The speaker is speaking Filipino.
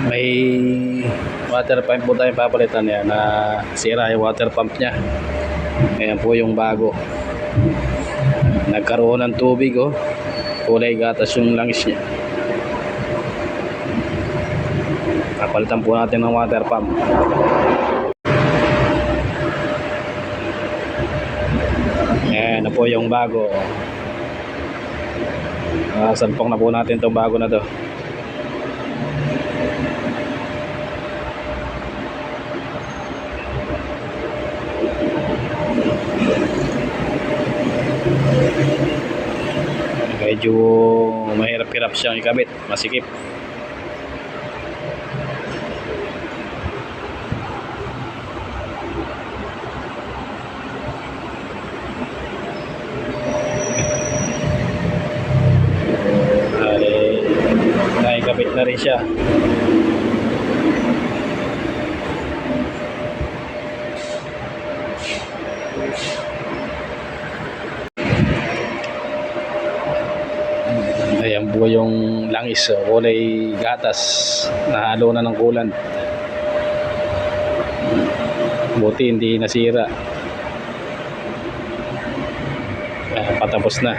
May water pump po tayong papalitan yan na sira yung water pump nya. Ayan po yung bago. Nagkaroon ng tubig, oh. Kulay gatas yung langis nya. Papalitan po natin ng water pump. Ayan na po yung bago. Salpok na po natin itong bago na to. Medyo mahirap-hirap siyang ikabit, masikip. Naikabit na rin siya. Ayan po yung langis, kulay gatas, nahalo na ng kulan. Buti hindi nasira. Patapos na.